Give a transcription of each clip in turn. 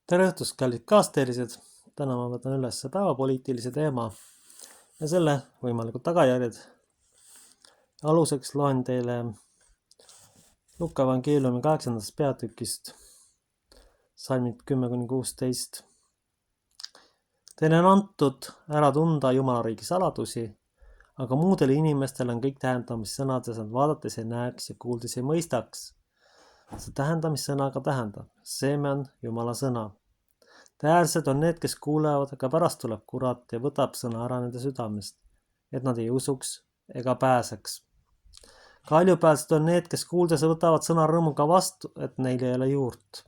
Tere õhtust, kallid kaasteelised! Täna ma võtan üles päevapoliitilise teema ja selle võimalikud tagajärjed. Aluseks loen teile Luka evangeeliumi 8. peatükist salmid 10-16. Teile on antud ära tunda Jumala riigi saladusi, aga muudele inimestele on kõik tähendamissõnades, nad vaadates ei näeks ja kuuldes ei mõistaks. See tähendamissõna aga tähendab, seeme on Jumala sõna. Tääärsed on need, kes kuulevad, aga pärast tuleb kurat ja võtab sõna ära nende südamest, et nad ei usuks ega pääseks. Kaljupääsed on need, kes kuuldes võtavad sõna rõõmuga vastu, et neil ei ole juurt.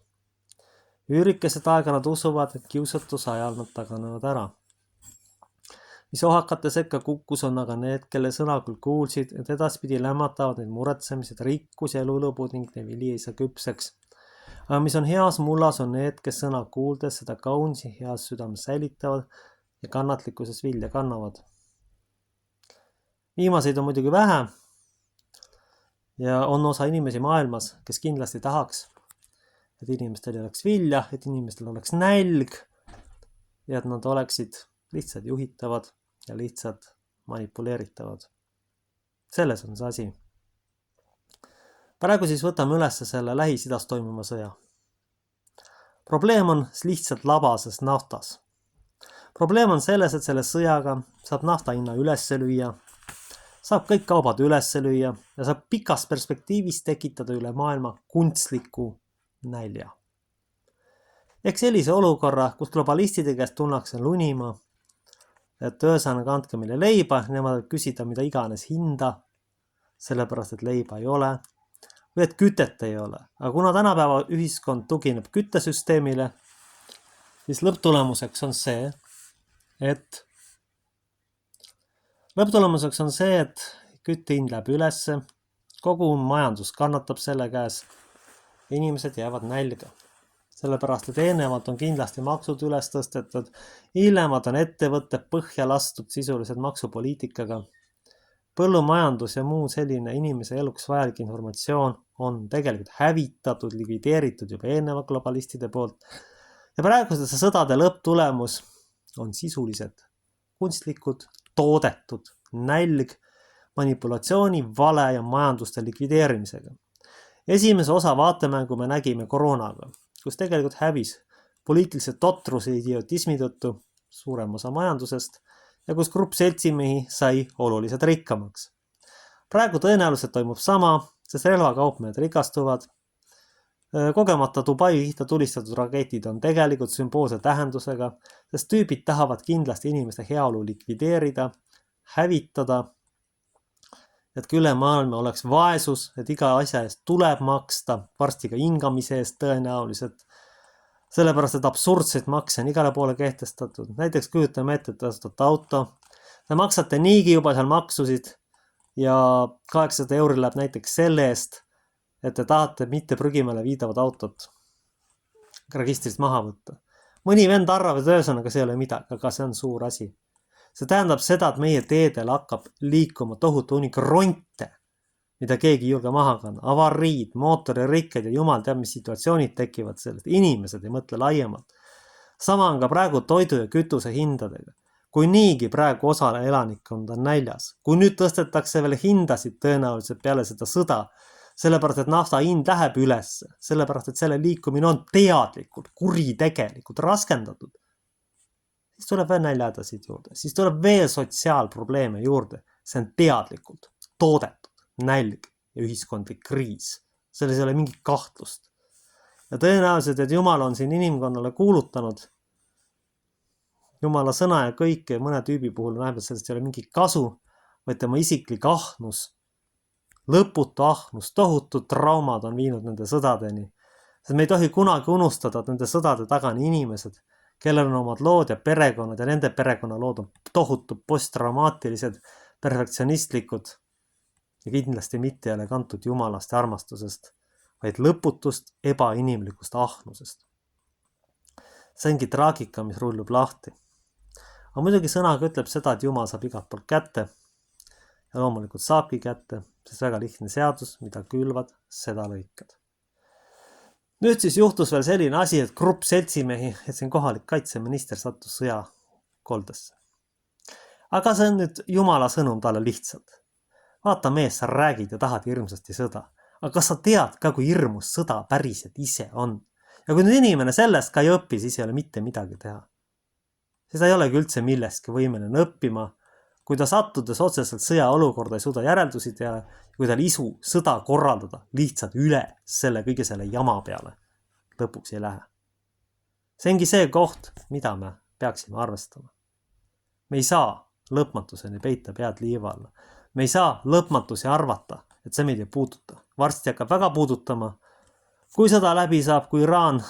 Üürikesed aega nad usuvad, et kiusatuse ajal nad taganevad ära. Mis ohakate sekka kukkus on aga need, kelle sõna küll kuulsid, et edaspidi lämmatavad neid muretsemised, rikkus ja elulõbu ning ne vili ei saa küpseks. Aga mis on heas mullas, on need, kes sõna kuuldes seda kaunsi heas südames säilitavad ja kannatlikkuses vilja kannavad. Viimaseid on muidugi vähe ja on osa inimesi maailmas, kes kindlasti tahaks, et inimestel oleks vilja, et inimestel oleks nälg ja et nad oleksid lihtsalt juhitavad ja lihtsalt manipuleeritavad. Selles on see asi. Praegu siis võtame üles selle Lähis-Idas toimuma sõja. Probleem on lihtsalt labases naftas. Probleem on selles, et selle sõjaga saab nafta hinna ülesse lüüa, saab kõik kaubad ülesse lüüa ja saab pikas perspektiivis tekitada üle maailma kunstliku nälja. Ehk sellise olukorra, kus globalistide käest tullakse lunima, et ühesõnaga andke meile leiba, nemad küsida mida iganes hinda, sellepärast et leiba ei ole, või et kütet ei ole. Aga kuna tänapäeva ühiskond tugineb küttesüsteemile, siis lõpptulemuseks on see, et küttehind läheb ülesse, kogu majandus kannatab selle käes, inimesed jäävad nälga. Sellepärast, et eelnevalt on kindlasti maksud üles tõstetud, hiljem on ettevõtted põhja lastud sisuliselt maksupoliitikaga. Põllumajandus ja muu selline inimese eluks vajalik informatsioon on tegelikult hävitatud, likvideeritud juba eelneva globalistide poolt. Ja praegusesse sõdade lõpptulemus on sisuliselt kunstlikud, toodetud nälg, manipulatsiooni, vale ja majanduste likvideerimisega. Esimese osa vaatemängu me nägime koroonaga, kus tegelikult hävis poliitilise totruse idiotismi tõttu suurem osa majandusest ja kus grupp seltsimehi sai oluliselt rikkamaks. Praegu tõenäoliselt toimub sama, sest relvakaupmehed rikastuvad. Kogemata Dubai ihta tulistatud raketid on tegelikult sümboolse tähendusega, sest tüübid tahavad kindlasti inimeste heaolu likvideerida, hävitada, et üle maailma oleks vaesus, et iga asja eest tuleb maksta, varsti ka hingamise eest tõenäoliselt. Sellepärast, et absurdseid makse on igale poole kehtestatud. Näiteks kujutame ette, et tastate auto. Te maksate niigi juba seal maksusid ja 800 € läheb näiteks selle eest, et te tahate mitte prügimäele viidavat autot registrist maha võtta. Mõni vend arvab, et ühesõnaga see ei ole midagi, aga see on suur asi. See tähendab seda, et meie teedel hakkab liikuma tohutu hunnik ronte, mida keegi ei julge maha kanna. Avariid, mootoririkked ja jumal teab, mis situatsioonid tekivad sellest. Inimesed ei mõtle laiemalt. Sama on ka praegu toidu ja kütuse hindadega. Kui niigi praegu osa elanikkond on näljas, kui nüüd tõstetakse veel hindasid tõenäoliselt peale seda sõda, sellepärast, et nafta hind läheb üles, sellepärast, et selle liikumine on teadlikult, kuritegelikult raskendatud, siis tuleb veel näljahädasid juurde, siis tuleb veel sotsiaalprobleeme juurde. See on teadlikult toodetud nälg ja ühiskondlik kriis. Selles ei ole mingit kahtlust. Ja tõenäoliselt, et Jumal on siin inimkonnale kuulutanud Jumala sõna ja kõike mõne tüübi puhul näeb, et sellest ei ole mingit kasu, vaid tema isiklik ahnus, lõputu ahnus, tohutud traumad on viinud nende sõdadeni. Sest me ei tohi kunagi unustada, et nende sõdade taga on inimesed, kellel on omad lood ja perekonnad ja nende perekonnalood on tohutu posttraumaatilised, perfektsionistlikud ja kindlasti mitte ei ole kantud Jumalast ja armastusest, vaid lõputust ebainimlikust ahnusest. See ongi traagika, mis rullub lahti. Aga muidugi sõnaga ütleb seda, et Jumal saab igalt poolt kätte ja loomulikult saabki kätte, sest väga lihtne seadus, mida külvad, seda lõikad. Nüüd siis juhtus veel selline asi, et grupp seltsimehi, et siin kohalik kaitseminister sattus sõjakoldesse. Aga see on nüüd jumala sõnum talle lihtsalt. Vaata mees, sa räägid ja tahad hirmsasti sõda. Aga kas sa tead ka, kui hirmus sõda päriselt ise on? Ja kui nüüd inimene sellest ka ei õpi, siis ei ole mitte midagi teha. Siis ta ei olegi üldse millestki võimeline õppima, kui ta sattudes otseselt sõjaolukorda ei suuda järeldusi teha, kui tal isu sõda korraldada lihtsalt üle kõige selle jama peale, lõpuks ei lähe. See ongi see koht, mida me peaksime arvestama. Me ei saa lõpmatuseni peita pead liiva alla. Me ei saa lõpmatusi arvata, et see meid ei puuduta. Varsti hakkab väga puudutama. Kui sõda läbi saab, kui Iraan,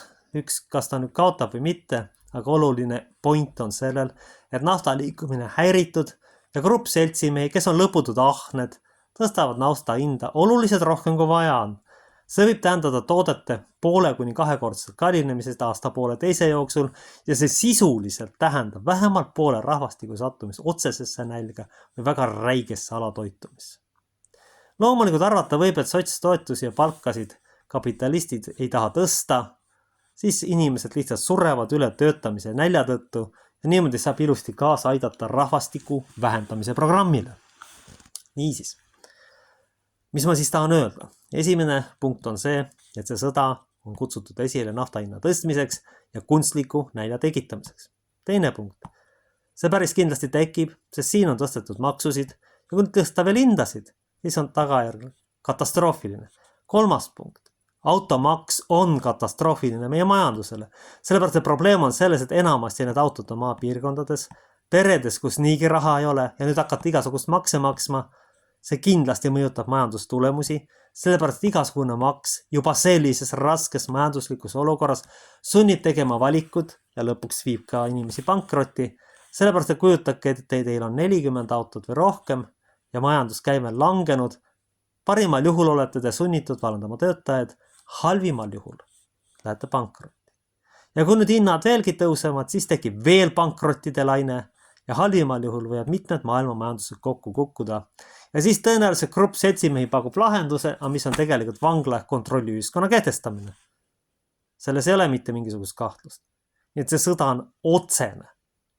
kas ta nüüd kaotab või mitte, aga oluline point on sellel, et nafta liikumine häiritud ja grupp seltsimehi, kes on lõputud ahned, tõstavad nafta hinda oluliselt rohkem kui vaja on. See võib tähendada toodete 1,5–2-kordset kallinemisest aasta poole teise jooksul ja see sisuliselt tähendab vähemalt poole rahvastiku sattumist otsesesse nälga või väga räigesse alatoitumisse. Loomulikult arvata võib, et sotstoetusi ja palkasid kapitalistid ei taha tõsta, siis inimesed lihtsalt surevad üle töötamise nälja tõttu ja niimoodi saab ilusti kaasa aidata rahvastiku vähendamise programmile. Niisiis, mis ma siis tahan öelda? Esimene punkt on see, et see sõda on kutsutud esile nafta hinna tõstmiseks ja kunstliku nälja tekitamiseks. Teine punkt. See päris kindlasti tekib, sest siin on tõstetud maksusid ja kui tõsta veel hindasid, siis on tagajärg katastroofiline. Kolmas punkt. Automaks on katastroofiline meie majandusele. Sellepärast, et probleem on selles, et enamasti need autod on maapiirkondades, peredes, kus niigi raha ei ole ja nüüd hakata igasugust makse maksma, see kindlasti mõjutab majandustulemusi, sellepärast igasugune maks juba sellises raskes majanduslikus olukorras sunnib tegema valikud ja lõpuks viib ka inimesi pankrotti, sellepärast, et kujutage, et teil on 40 autot või rohkem ja majanduskäime langenud, parimal juhul olete te sunnitud vallandama töötajaid, halvimal juhul lähete pankrotti. Ja kui nüüd hinnad veelgi tõusevad, siis tekib veel pankrottide laine ja halvimal juhul võivad mitmed maailma majandused kokku kukkuda. Ja siis tõenäoliselt grupp seltsimehi pakub lahenduse, mis on tegelikult vangla kontrolli ühiskonna kehtestamine. Selles ei ole mitte mingisugust kahtlust. Nii et see sõda on otsene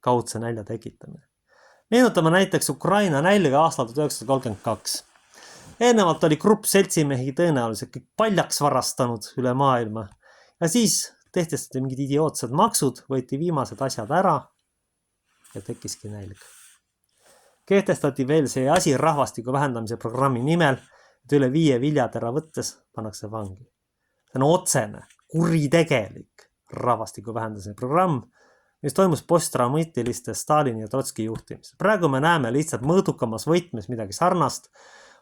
kaudse nälja tekitamine. Meenutame näiteks Ukraina nälga aastal 1932. Eelnevalt oli grupp seltsimehi tõenäoliselt kõik paljaks varastanud üle maailma ja siis tehtestati mingid idiootsed maksud, võeti viimased asjad ära ja tekkiski nälg. Kehtestati veel see asi rahvastiku vähendamise programmi nimel, et üle 5 viljatera võttes pannakse vangi. See on otsene, kuritegelik rahvastiku vähendamise programm, mis toimus posttraumatiliste Stalini ja Trotski juhtimis. Praegu me näeme lihtsalt mõõdukamas võtmes midagi sarnast.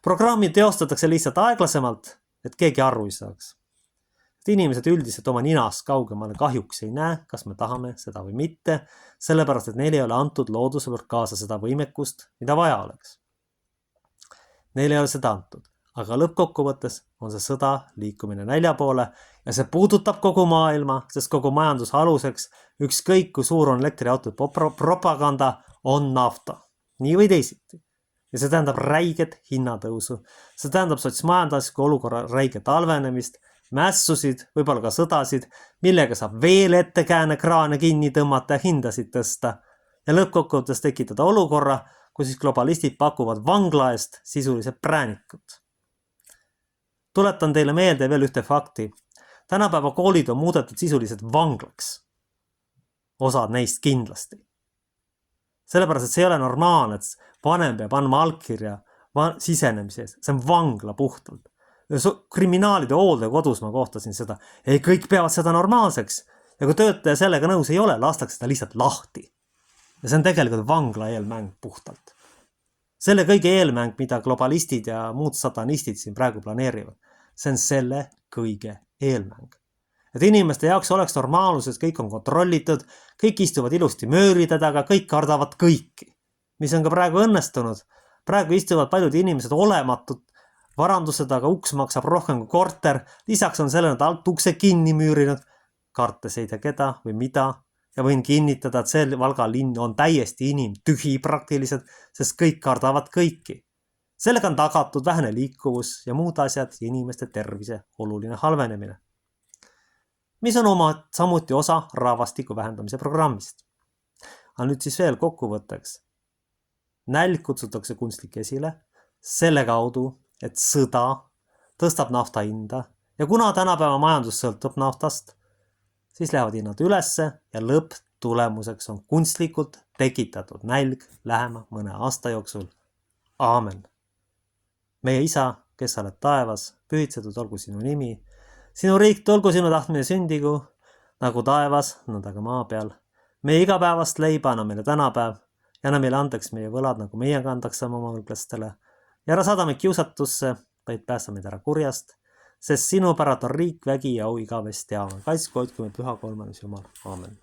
Programmi teostatakse lihtsalt aeglasemalt, et keegi aru ei saaks. Et inimesed üldiselt oma ninast kaugemale kahjuks ei näe, kas me tahame seda või mitte, sellepärast, et neil ei ole antud looduse poolt kaasa seda võimekust, mida vaja oleks. Neil ei ole seda antud, aga lõppkokkuvõttes on see sõda liikumine nälja poole ja see puudutab kogu maailma, sest kogu majanduse aluseks, ükskõik kui suur on elektriautode propaganda, on nafta. Nii või teisiti. Ja see tähendab räiget hinnatõusu. See tähendab sotsmajandusliku olukorra räiget halvenemist, mässusid, võib-olla ka sõdasid, millega saab veel ettekääne kraane kinni tõmmata ja hindasid tõsta. Ja lõppkokkuvõttes tekitada olukorra, kus siis globalistid pakuvad vangla eest sisuliselt präänikut. Tuletan teile meelde veel ühte fakti. Tänapäeva koolid on muudetud sisuliselt vanglaks. Osad neist kindlasti. Sellepärast, et see ei ole normaalne, et vanem peab andma allkirja sisenemises. See on vangla puhtalt. Kriminaalide hooldekodus ma kohtasin seda. Ei, kõik peavad seda normaalseks. Ja kui töötaja sellega nõus ei ole, lastakse seda lihtsalt lahti. Ja see on tegelikult vangla eelmäng puhtalt. Selle kõige eelmäng, mida globalistid ja muud satanistid siin praegu planeerivad, see on selle kõige eelmäng. Et inimeste jaoks oleks normaalsuses, kõik on kontrollitud, kõik istuvad ilusti mööride taga, kõik kardavad kõiki, mis on ka praegu õnnestunud. Praegu istuvad paljud inimesed olematud varanduse taga, uks maksab rohkem kui korter, lisaks on selle nad alt ukse kinni müürinud, kartes ei tea keda või mida ja võin kinnitada, et see Valga linn on täiesti inimtühi praktiliselt, sest kõik kardavad kõiki. Sellega on tagatud vähene liikuvus ja muud asjad ja inimeste tervise oluline halvenemine. mis on samuti osa rahvastiku vähendamise programmist. Aga nüüd siis veel kokkuvõtteks. Nälg kutsutakse kunstlik esile selle kaudu, et sõda tõstab nafta hinda ja kuna tänapäeva majandus sõltub naftast, siis lähevad hinnad ülesse ja lõpptulemuseks on kunstlikult tekitatud nälg lähema mõne aasta jooksul. Aamen. Meie isa, kes sa oled taevas, pühitsetud olgu sinu nimi. Sinu riik olgu sinu tahtmine sündigu, nagu taevas, nõnda ka maa peal. Meie igapäevast leiba anna meile tänapäev ja anna meile andeks meie võlad, nagu meie kandaksime oma võlglastele. Ja ära saada meid kiusatusse, vaid päästa meid ära kurjast, sest sinu päralt on riik, vägi ja au igavesti. Kaitsku, hoidku meid püha kolmandas Jumal. Aamen.